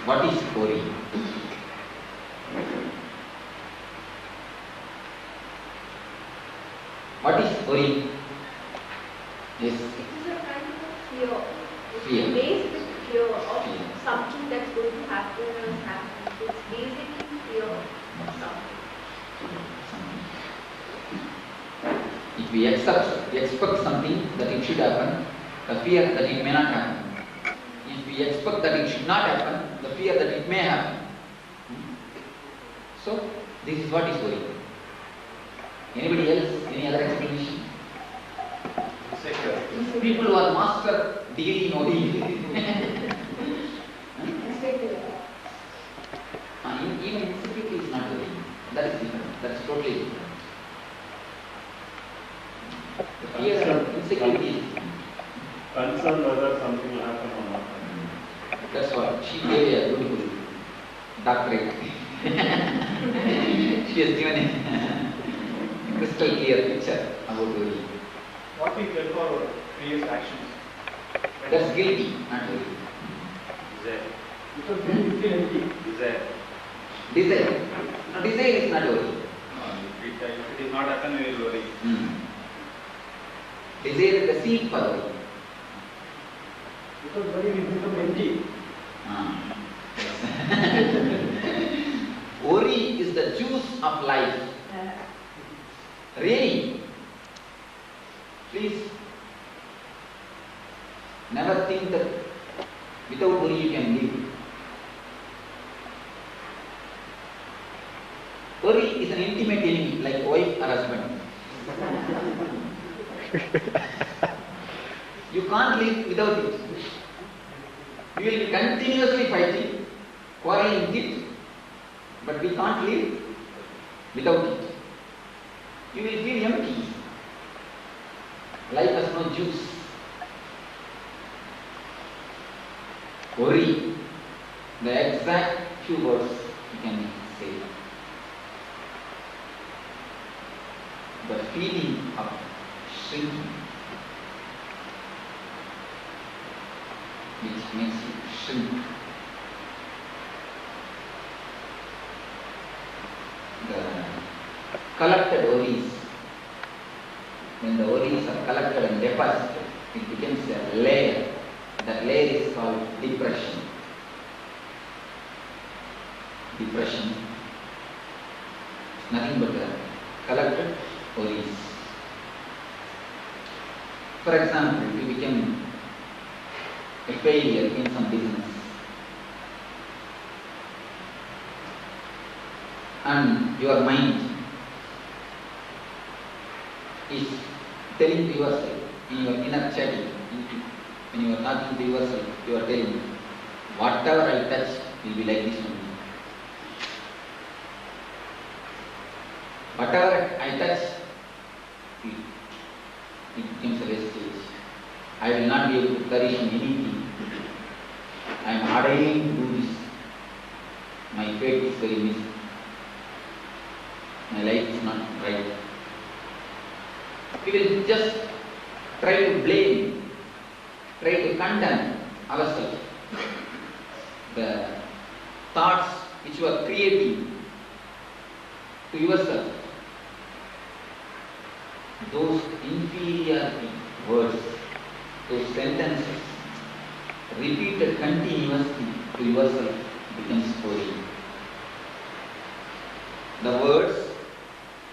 What is worry? What is worry? Yes. It is a kind of fear. Fear. It's based with fear of Fear. something that's going to happen or has happened. It's basically fear of something. If we expect something that it should happen, the fear that it may not happen. If we expect that it should not happen, the fear that it may happen. So, this is what is worry. Anybody else? Any other explanation? People who are master degree in worry. Even insecurity is not worry. That is different. That is totally different. The fear of insecurity is concerned whether something will happen or not. That's what she gave a beautiful doctorate. She has given a crystal clear picture about worry. What we feel for previous actions? That's guilty, not worry. Desire. Because then you feel empty. Desire. Desire. No, desire is not worry. If it is not happen, we will worry. Desire is the seed for worry. Because worry will become empty. Worry is the juice of life. Really? Please never think that without worry you can live. Worry is an intimate enemy like wife or husband. You can't live without it. You will be continuously fighting, quarreling with it, but we can't live without it. You will feel empty. Life has no juice. Worry, the exact few words you can say. The feeling of shrinking, which makes you shrink. The collected worries, when the worries are collected and deposited, it becomes a layer. That layer is called depression. Depression is nothing but the collected worries. For example, you become a failure in some business, and your mind is telling to yourself, in your inner chatting, when you are talking to yourself, you are telling, whatever I touch will be like this only. Whatever I touch, it becomes a wastage. I will not be able to flourish in anything. I am hardly to do this. My fate is very miserable. My life is not right. We will just try to blame, try to condemn ourselves. The thoughts which you are creating to yourself, those inferior words, those sentences, repeated continuously to yourself becomes worry. The words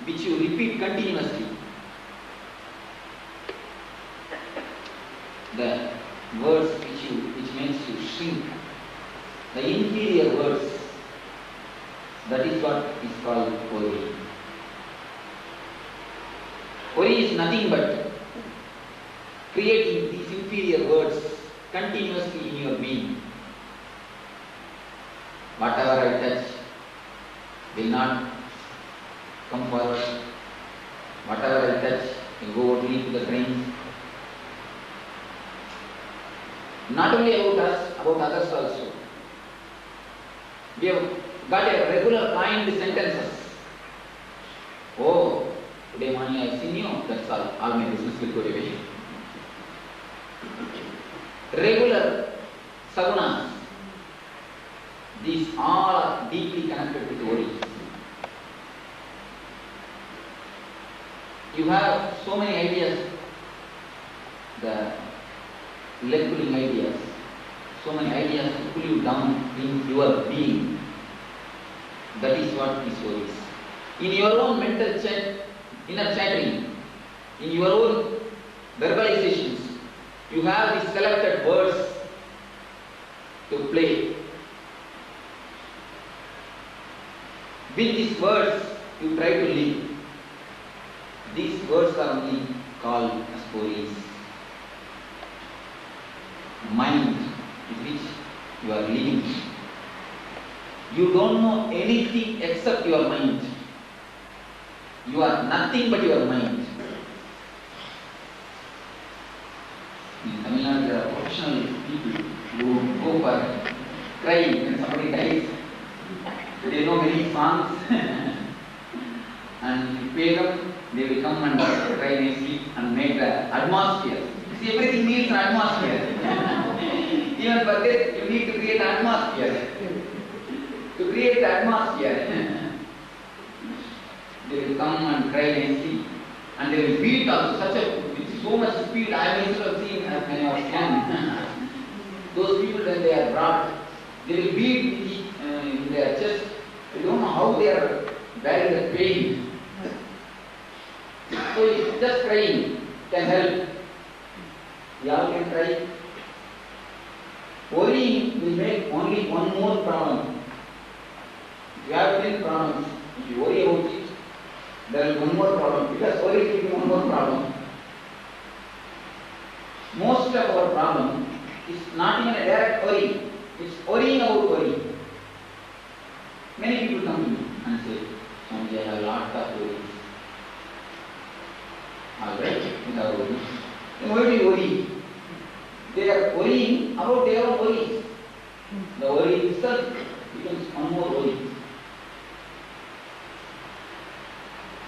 which you repeat continuously, the words which makes you shrink, the inferior words, that is what is called worry. Worry is nothing but creating these inferior words continuously in your being. Whatever I touch will not come forward. Whatever I touch will go only to the drain. Not only about us, about others also. We have got a regular kind sentences. Oh, today morning I have seen you, that's all my business will go away. Regular sagunas. These all are deeply connected with worries. You have so many ideas, the leg-pulling ideas, so many ideas to pull you down in your being. That is what is worries. In your own mental inner chattering, in your own verbalizations, you have these selected words to play. With these words, you try to live. These words are only called as worries. Mind with which you are living. You don't know anything except your mind. You are nothing but your mind. In Tamil Nadu, there are professional people who go for crying when somebody dies. They know many songs and you pay them, they will come and cry nicely and make the atmosphere. See, everything needs an atmosphere. Even for this, you need to create an atmosphere. To create the atmosphere, they will come and cry nicely, and they will beat also with so much speed. I myself have seen as when I was young. Those people, when they are brought, they will beat in their chest. They don't know how they are bearing the pain. So it's just crying can help. We all can cry. Worrying will make only one more problem. If you have 10 problems, if you worry about it, there is one more problem, because worry will be one more problem. Most of our problem is not even a direct worry, it's worrying about worry. Many people come to me and say, Swamiji, I have a lot of worries. Alright, you have worries. Then why do you worry? They are worrying about their own worries. The worry itself becomes one more worry.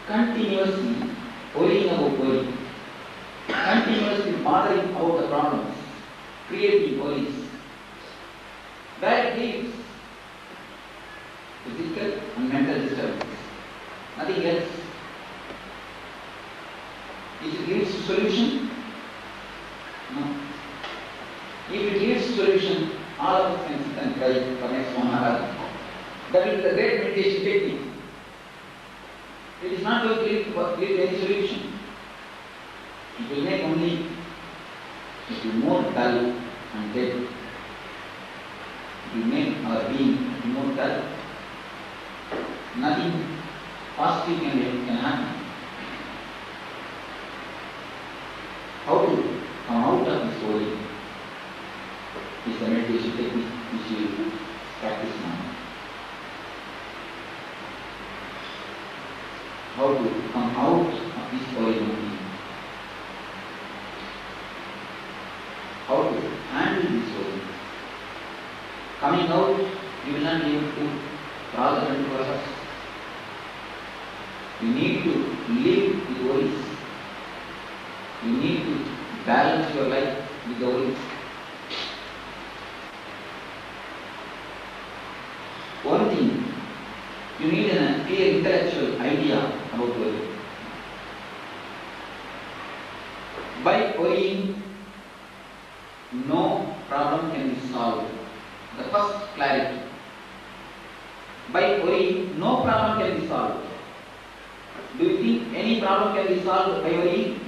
Continuously worrying about worry, continuously bothering about the problems, creating worries. Where it leads? Physical and mental disturbance. Nothing else. If it leads to solution? No. If it leads to solution, all of us can sit and cry for next 1 hour. That is the great meditation technique. It is not going to lead to any solution. It will make only more dull and dead. It will make our being more dull. Nothing positive can happen. How to come out of this worry is the meditation technique which we will practice now. How to come out of this worry only. How to handle this worry. Coming out, you will not be able to cross the 24 hours. You need to live with worries. You need to balance your life with the worries. One thing, you need a clear intellectual idea about worry. By worrying, no problem can be solved. The first clarity. By worrying, no problem can be solved. Do you think any problem can be solved by worrying?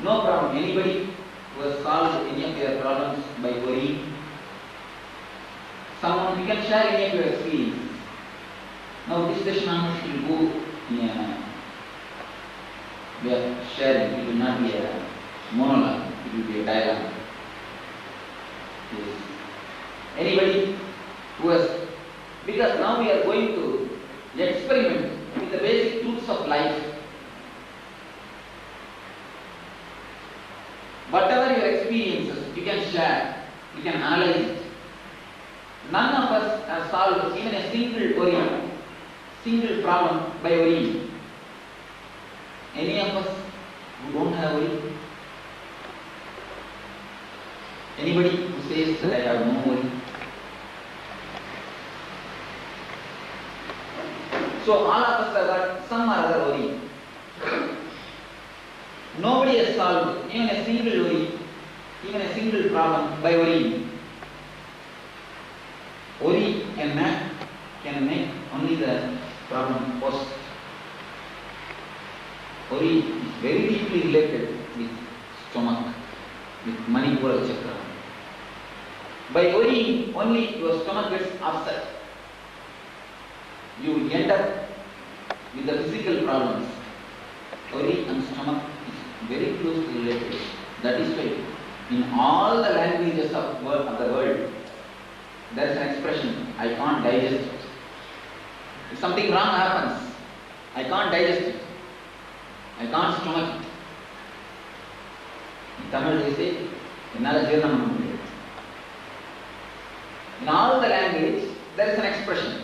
No problem. Anybody who has solved any of their problems by worrying? Someone, you can share any of your experience. Now this session will go we are sharing. It will not be a monologue. It will be a dialogue. Yes. Anybody who has, because now we are going to experiment with the basic truths of life. Whatever your experiences, you can share, you can analyze it. None of us have solved even a single worry, single problem by worrying. Any of us who don't have worry? Anybody who says that I have no worry? So all of us have got some or other worry. Nobody has solved even a single worry, even a single problem by worrying. Worry can make only the problem worse. Worry is very deeply related with stomach, with Manipuraka Chakra. By worrying, only your stomach gets upset. You will end up with the physical problems. Worry and stomach is very closely related. That is why in all the languages of the world, there is an expression, I can't digest it. If something wrong happens, I can't digest it. I can't stomach it. In Tamil they say, Enala jeeranam panna mudiyadhu. In all the language, there is an expression.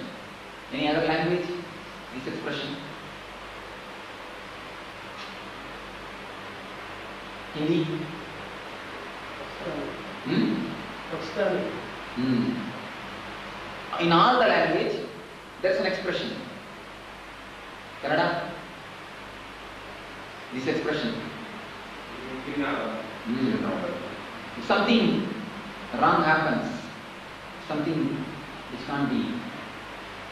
Any other language, this expression? Hindi? In all the language, there is an expression. Kannada? This expression. If something wrong happens, something which can't be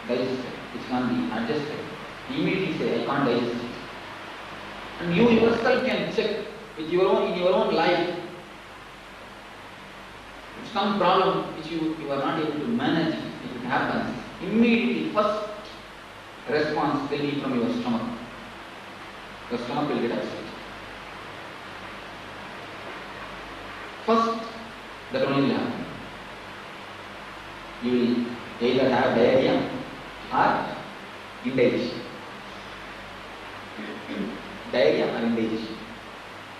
digested, which can't be adjusted, immediately say, I can't digest it. And you yourself can check with in your own life. If some problem which you are not able to manage, if it happens, immediately first response will be from your stomach. Your stomach will get upset. First, that only will happen. You will either have diarrhea or indigestion. Diarrhea or indigestion.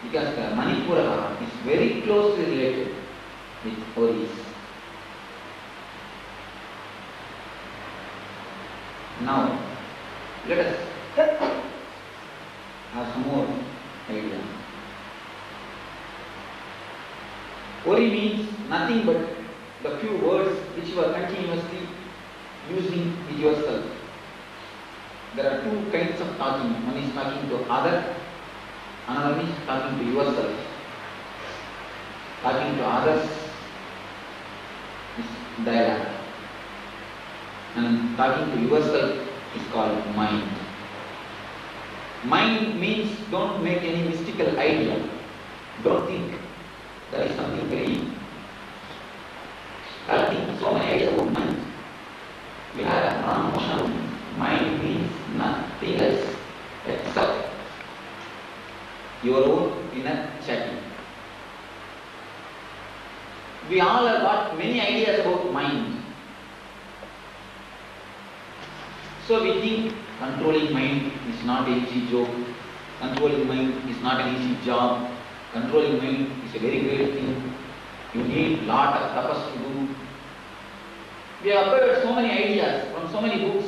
Because the Manipuraka is very closely related with worries. Now, let us have some more idea. Worry means nothing but the few words which you are continuously using with yourself. There are two kinds of talking. One is talking to other, another is talking to yourself. Talking to others is dialogue. And talking to yourself is called mind. Mind means don't make any mystical idea. Don't think there is something very. I think so many ideas about mind. We have a wrong notion. Mind means nothing else except your own inner chatting. We all have got many ideas about mind. So we think controlling mind is not an easy job. Controlling mind is not an easy job. Controlling mind is a very great thing. You need lot of tapas to do. We have heard so many ideas from so many books.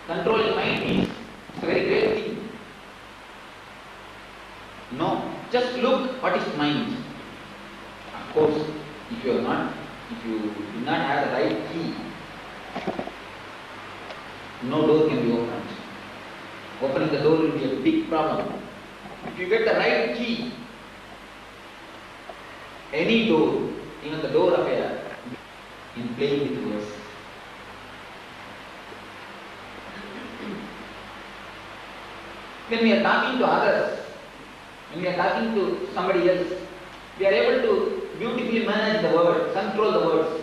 Controlling mind is a very great thing. No, just look what is mind. Of course, if you do not have the right key, no door can be opened. Opening the door will be a big problem. If you get the right key, any door, even the door of a, in playing with words. When we are talking to others, when we are talking to somebody else, we are able to beautifully manage the words, control the words.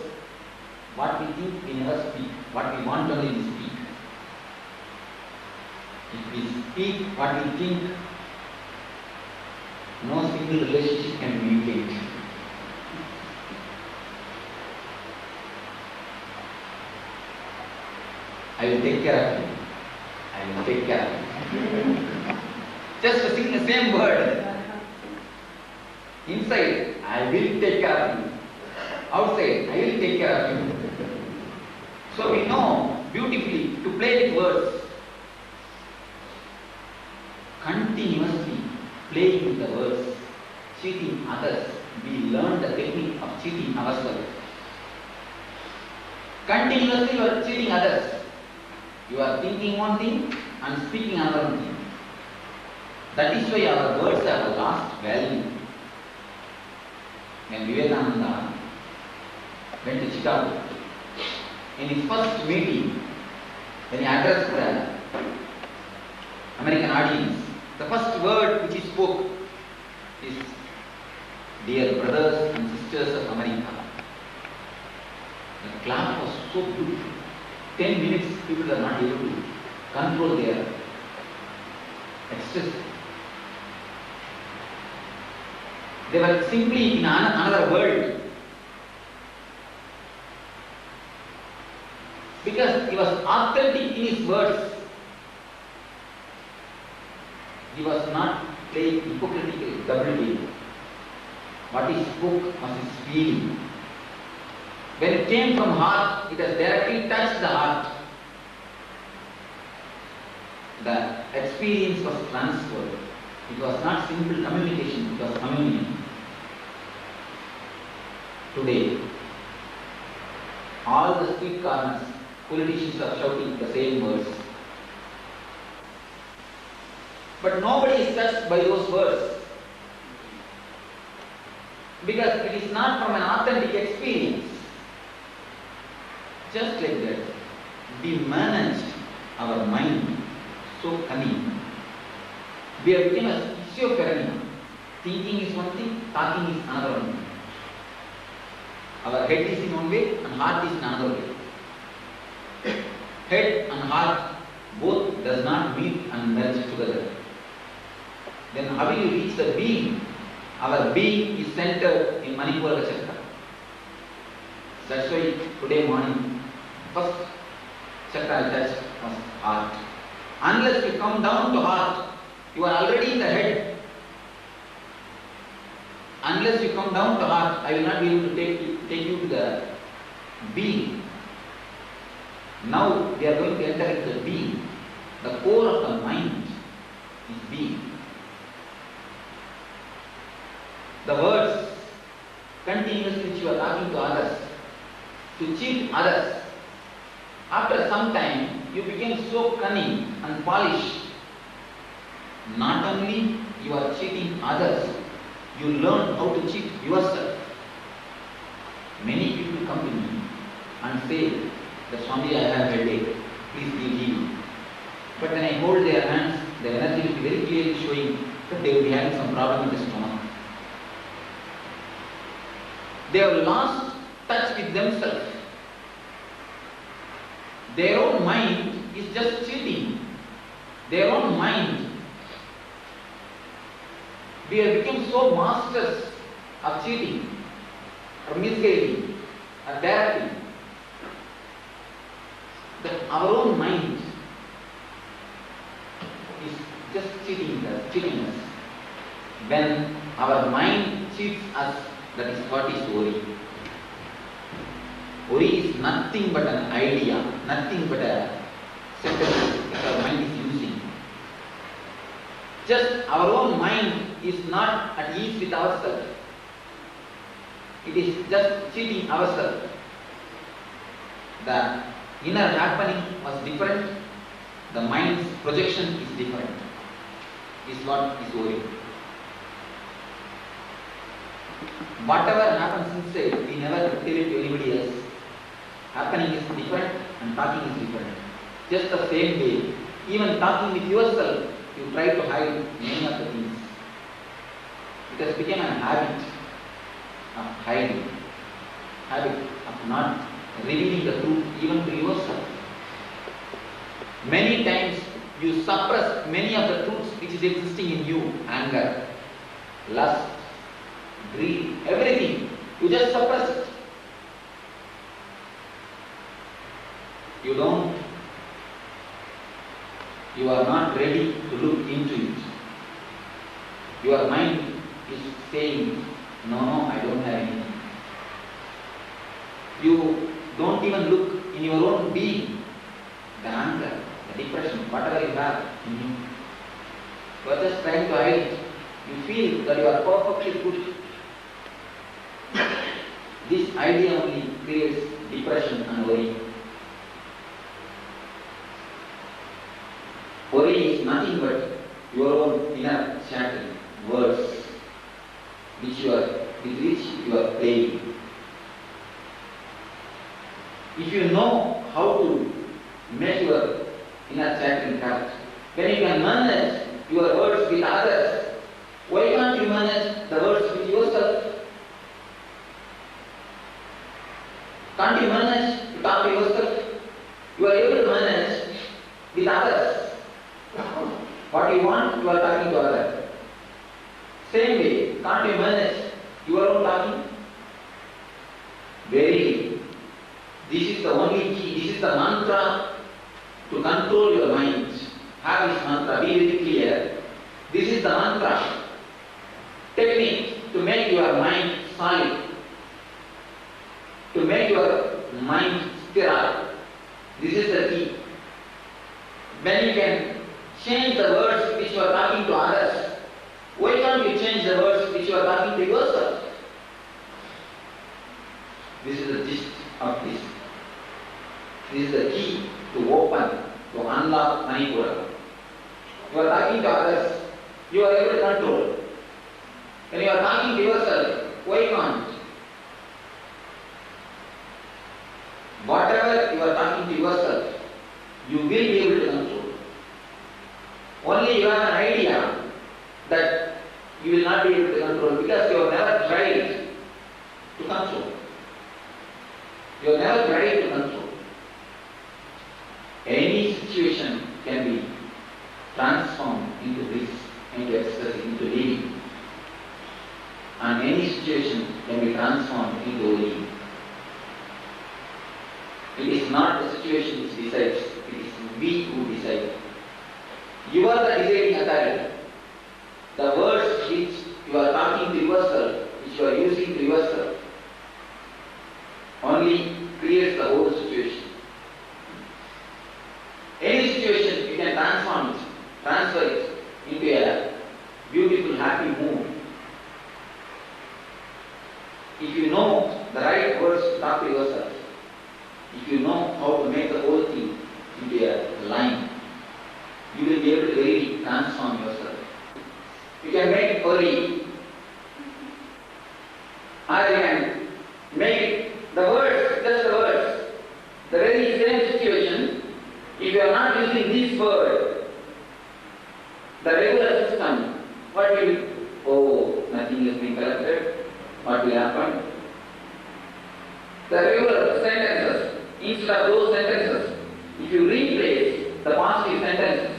What we think we never speak, what we want only we speak. If we speak what we think, no single relationship can be maintained. I will take care of you. I will take care of you. Just to sing the same word. Inside, I will take care of you. Outside, I will take care of you. So we know beautifully to play with words. Continuously playing with the words, cheating others. We learn the technique of cheating ourselves. Continuously you are cheating others. You are thinking one thing and speaking another thing. That is why our words have lost value. When Vivekananda went to Chicago, in his first meeting, when he addressed the American audience, the first word which he spoke is, "Dear brothers and sisters of America." The clap was so beautiful. 10 minutes people are not able to control their ecstasy. They were simply in another world. Because he was authentic in his words. He was not playing hypocritical double game. What he spoke was his feeling. When it came from heart, it has directly touched the heart. The experience was transferred. It was not simple communication, it was communion. Today, all the street corners, politicians are shouting the same words. But nobody is touched by those words. Because it is not from an authentic experience. Just like that, we managed our mind so cunning. We have become a schizophrenia. Thinking is one thing, talking is another one. Our head is in one way and heart is in another way. Head and heart both does not meet and merge together. Then how will you reach the being? Our being is centered in Manipuraka Chakra. That's why today morning, first chakra I touched was heart. Unless you come down to heart, you are already in the head. Unless you come down to heart, I will not be able to take you to the being. Now we are going to enter into the being. The core of the mind is being. The words continuously which you are talking to others, to cheat others. After some time, you became so cunning and polished. Not only you are cheating others, you learn how to cheat yourself. Many people come to me and say that, "Swami, I have headache, please give healing." But when I hold their hands, the energy will be very clearly showing that they will be having some problem with the stomach. They have lost touch with themselves. Their own mind is just cheating. Their own mind. We have become so masters of cheating, or misguiding, or directing, that our own mind is just cheating us. When our mind cheats us, that is what is worry. Worry is nothing but an idea, nothing but a sentence that our mind is using. Just our own mind is not at ease with ourselves. It is just cheating ourselves. The inner happening was different, the mind's projection is different, is what is worry. Whatever happens inside, we never tell it to anybody else. Happening is different and talking is different. Just the same way, even talking with yourself, you try to hide many of the things. It has become a habit of hiding, habit of not revealing the truth even to yourself. Many times you suppress many of the truths which is existing in you. Anger, lust, greed, everything. You just suppress it. You are not ready to look into it. Your mind is saying, no, I don't have anything. You don't even look in your own being, the anger, the depression, whatever you have in you. You are just trying to hide it. You feel that you are perfectly good. This idea only creates depression and worry. Worry is nothing but your own inner chattering, words with which you are playing. If you know how to make your inner chattering correct, when you can manage your words with others, why can't you manage the words with yourself? Can't you manage to talk to yourself? You are able to manage with others. What you want, you are talking to others. Same way, can't you manage your own talking? Verily, this is the only key, this is the mantra to control your mind. Have this mantra, be very clear. This is the mantra, technique to make your mind solid, to make your mind sterile. This is the key. When you can change the words which you are talking to others, why can't you change the words which you are talking to yourself? This is the gist of this. This is the key to open, to unlock Manipuraka. You are talking to others, you are able to control. When you are talking to yourself, why can't? Whatever you are talking to yourself, you will be able to control. Only you have an idea that you will not be able to control because you have never tried to control. You have never tried to control. Any situation can be transformed into bliss, into ecstasy, into living. And any situation can be transformed into living. It is not the situation which decides, it is we who decide. You are the deciding authority. The words which you are talking to yourself, which you are using to yourself, only creates the whole situation. Any situation you can transform it, transfer it into a beautiful, happy mood. If you know the right words to talk to yourself, if you know how to make the whole thing into a line, you will be able to really transform yourself. You can make it worry, or you can make it the words, just the words. The very same situation, if you are not using this word, the regular system, what will you? Oh, nothing is being collected. What will happen? The regular sentences, instead of those sentences, if you replace the positive sentences,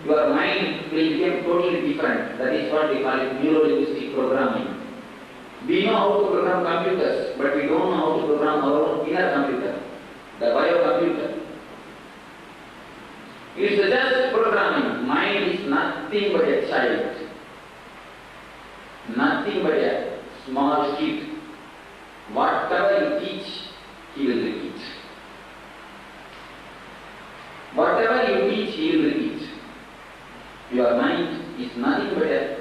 your mind will become totally different. That is what we call it neuro-linguistic programming. We know how to program computers, but we don't know how to program our own inner computer, the biocomputer. It's just programming. Mind is nothing but a child, nothing but a small kid. Whatever you teach, he will repeat. Whatever you teach, he will repeat. Your mind is nothing but a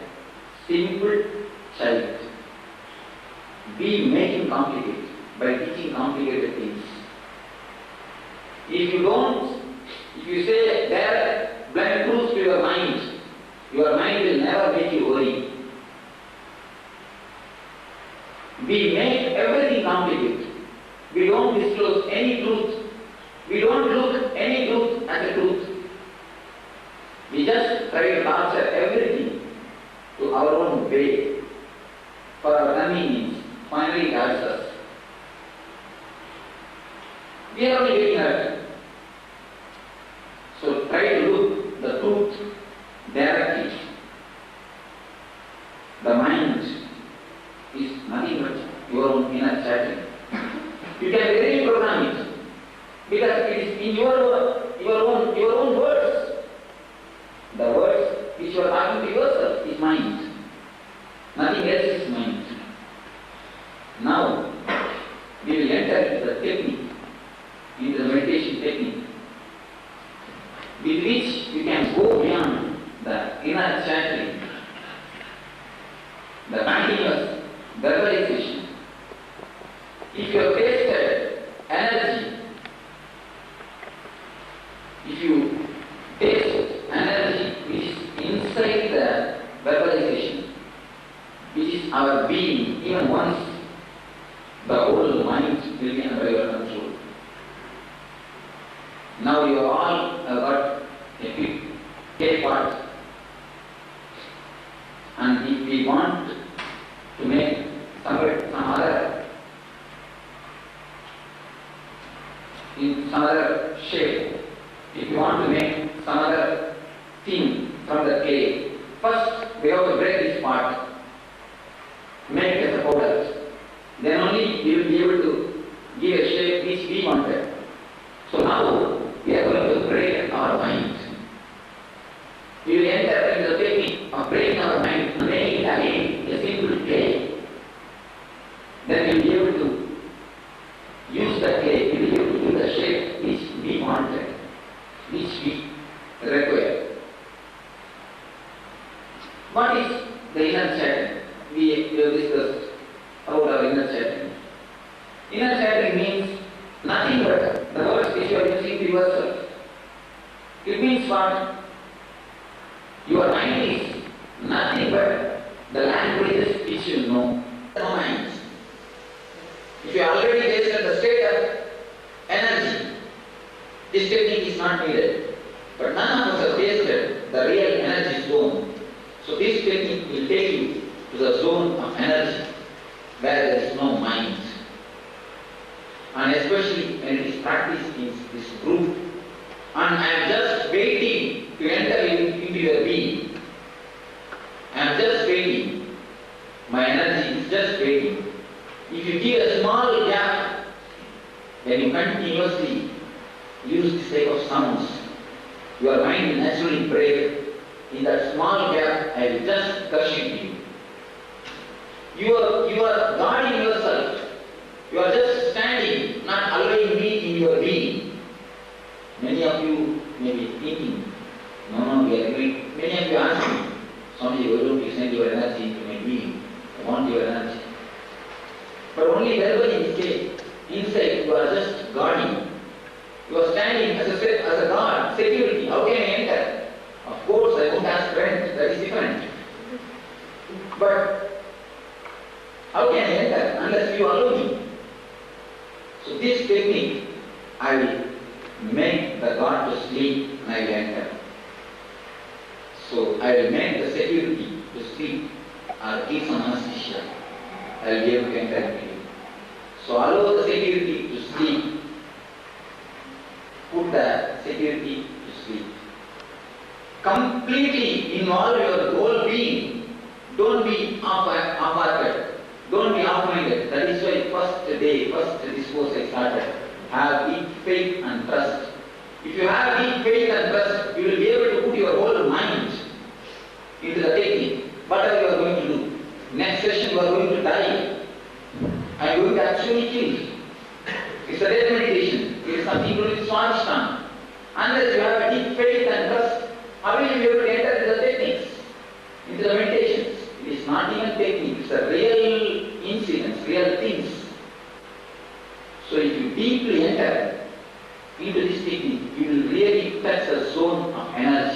simple child. Be making complicated by teaching complicated things. If you say direct, blunt truth to your mind will never make you worry. We make everything complicated. We don't disclose any truth. We don't look any truth as a truth. We just try to torture everything to our own way for our convenience. Finally it hurts us. We are only getting hurt. So try to look the truth directly. The mind is nothing but your own inner chattering. You can really program it because it is in your own words. The words which you are talking to yourself is mind. Nothing else is mind. Now we will enter into the technique, into the meditation technique, with which you can go beyond the inner chattering, the continuous verbalization. If you have tasted energy, if you taste Now you all have got a quick K part. And if we want to make some other shape, if you want to make some other thing from the clay, first we have to break this part, make it as a powder. Then only we will be able to give a shape which we wanted. So now we are going to break our mind. We will enter into the technique of breaking our mind and making it again a simple clay. Then we will be able to use the clay, we will be able to give the shape which we wanted, which we require. What is the inner chattering? We have discussed about our inner chattering. Inner chattering means nothing but the words which you are using to yourself. It means what? Your mind is nothing but the languages which you know. No mind. If you already tasted the state of energy, this technique is not needed. But none of us have tasted the real energy zone. So this technique will take you to the zone of energy where there is no mind. And especially when it is practiced in this group, and I am just waiting to enter into your being. I am just waiting. My energy is just waiting. If you give a small gap, when you continuously use this type of sounds, your mind will naturally break. In that small gap, I will just gush into you. You are guarding yourself. You are just standing, not allowing me in your being. Many of you may be thinking, no, we are doing. Many of you ask me, Swamiji, why don't you send your energy into my being? I want your energy. But only verbally inside you are just guarding. You are standing as a guard, security. How can I enter? Of course, I won't ask rent, that is different. But how can I enter unless you allow me? So this technique, I will make the God to sleep and I will enter. So I will make the security to sleep or give some anesthesia. I will be able to enter into you. So allow the security to sleep. Put the security to sleep. Completely involve your whole being. Don't be half-hearted. Don't be half-minded. That is why first discourse I started. Have deep faith and trust. If you have deep faith and trust, you will be able to put your whole mind into the technique. Whatever you are going to do. Next session you are going to die. I am going to actually kill. It's a death meditation. It is something to do with Swamiji. Unless you have a deep faith and trust, how will you be able to enter into the techniques, into the meditations? It is not even technique, it's a real incidents, real things. So if you deeply enter into this technique, you will really touch the zone of energy.